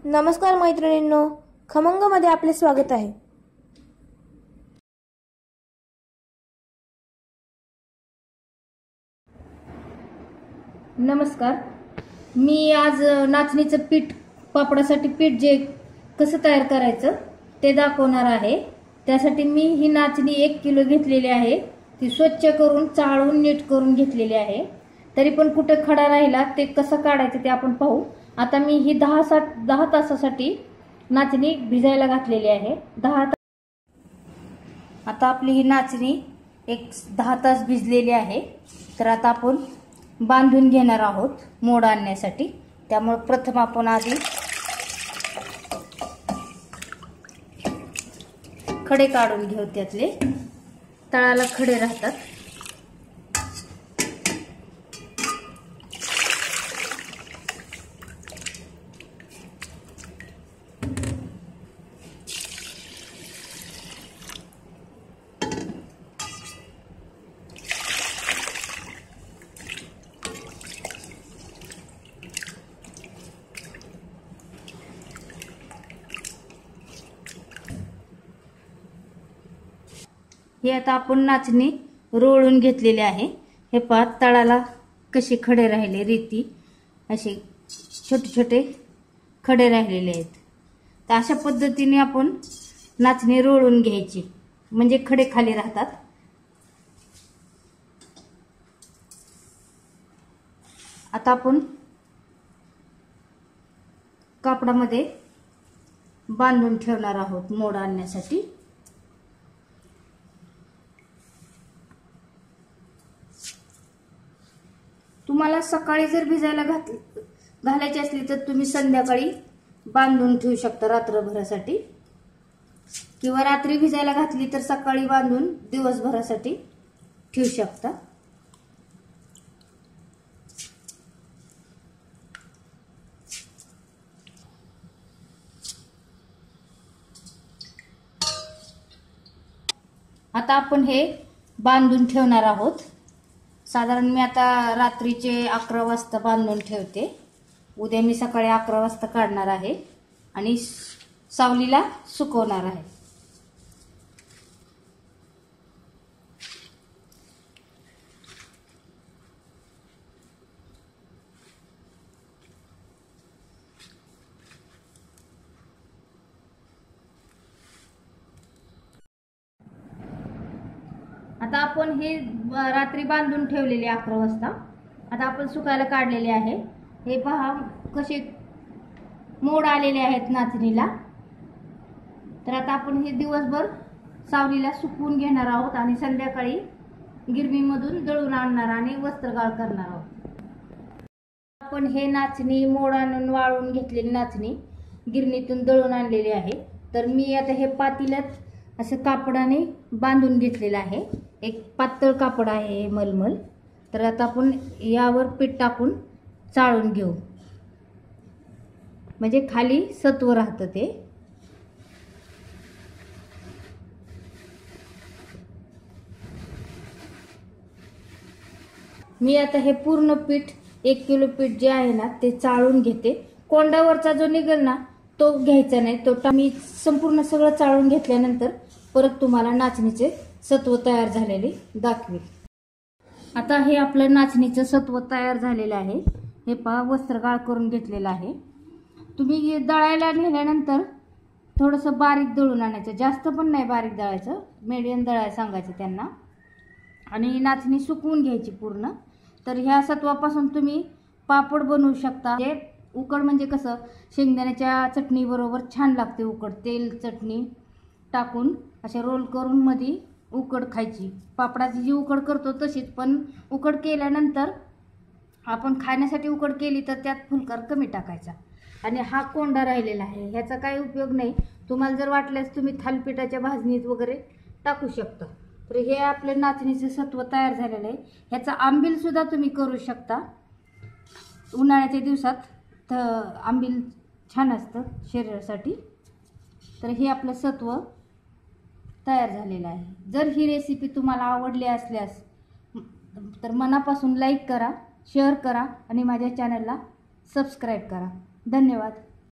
नमस्कार मैत्रिणींनो, खमंगमध्ये आपले स्वागत आहे। नमस्कार। मी आज नाचणीचं पीठ पापडासाठी पीठ जे कसं तयार करायचं ते दाखवणार आहे। त्यासाठी मी ही नाचणी 1 किलो घेतलेली आहे। ती स्वच्छ करून चाळून नीट करून घेतलेली आहे। तरी पण कुठे खडा राहिला ते कसं काढायचं ते आपण पाहू। आता मी ही 10 तासासाठी नाचणी भिजायला घातलेली आहे। आता आपली ही नाचणी 10 तास भिजलेली आहे। तर आता आपण बांधून घेणार आहोत मोड आणण्यासाठी। त्यामुळे प्रथम आपण आधी खडे काढून घेऊ। त्यातले तळाला खडे राहतात। हे आता आपण नाचणी रोळून घेतलेली आहे। हे पहा तळाला कसे खडे राहिले, रेती असे छोटे छोटे खडे राहिलेले आहेत। तर अशा पद्धतीने आपण नाचणी रोळून घ्यायची, म्हणजे खडे खाली राहतात। आता आपण कापडामध्ये बांधून ठेवणार आहोत मोड आणण्यासाठी। तुम्हाला सकाळी जर भिजायला घालायची असली तर तुम्ही संध्याकाळी बांधून ठेवू शकता रात्रभरासाठी, किंवा रात्री भिजायला घातली तर सकाळी बांधून दिवसभरासाठी ठेवू शकता। आता आपण हे बांधून ठेवणार आहोत। साधारण मी आता रात्रीचे 11 वाजता बांधून ठेवते। उद्या मी सकाळी 11 वाजता काढणार आहे आणि सावलीला सुकवणार आहे। आता आपण हे रात्री बांधून ठेवलेले 11 वाजता आता आपण सुकायला काढलेले आहे। हे पहा कसे मोड आलेले आहेत नाचणीला। तर आता आपण हे दिवसभर सावलीला सुकवून घेणार आहोत आणि संध्याकाळी गिरणीमधून दळून आणणार आणि वस्त्रगाळ करणार आहोत। आपण हे नाचणी मोड आणून वाळून घेतलेली नाचणी गिरणीतून दळून आणलेली आहे। तर मी आता हे पातेल्यात असं कापडाने बांधून घेतलेलं आहे। एक पातळ कापड आहे मलमल। तर आता आपण यावर पीठ टाकून चाळून घेऊ, म्हणजे खाली सत्व राहतं ते। मी आता हे पूर्ण पीठ 1 किलो पीठ जे आहे ना ते चाळून घेते। कोंडावरचा जो निघेल ना तो घ्यायचा नाही, तो मी संपूर्ण सगळं चाळून घेतल्यानंतर परत तुम्हाला नाचणीचे सत्व तयार झालेले दाखवेल। आता हे आपलं नाचणीचं सत्व तयार झालेलं आहे। हे पहा वस्त्रगाळ करून घेतलेलं आहे। तुम्ही दळायला नेल्यानंतर थोडंसं बारीक दळून आणायचं, जास्त पण नाही बारीक दळायचं, मीडियम दळायला सांगायचं त्यांना। आणि नाचणी सुकवून घ्यायची पूर्ण। तर ह्या सत्वापासून तुम्ही पापड बनवू शकता। उकड म्हणजे कसं शेंगदाण्याच्या चटणी बरोबर छान लागते उकड। तेल चटणी टाकून असे रोल करून मध्ये उकड खायची। पापडाची जी उकड करतो तशीच, पण उकड केल्यानंतर आपण खाण्यासाठी उकड केली तर त्यात फुलकार कमी टाकायचा। आणि हा कोंडा राहिलेला आहे, ह्याचा काही उपयोग नाही। तुम्हाला जर वाटल्यास तुम्ही थालीपीठाच्या भाजणीत वगैरे टाकू शकता। तर हे आपले नाचणीचे सत्व तयार झालेलं आहे। ह्याचा आंबील सुद्धा तुम्ही करू शकता। उन्हाळ्याच्या दिवसात आंबील छान असतं शरीरासाठी। तर हे आपलं सत्व तयार झालेलं आहे। जर ही रेसिपी तुम्हाला आवडली असल्यास तर मनापासून लाईक करा, शेअर करा आणि माझ्या चॅनलला सबस्क्राईब करा। धन्यवाद।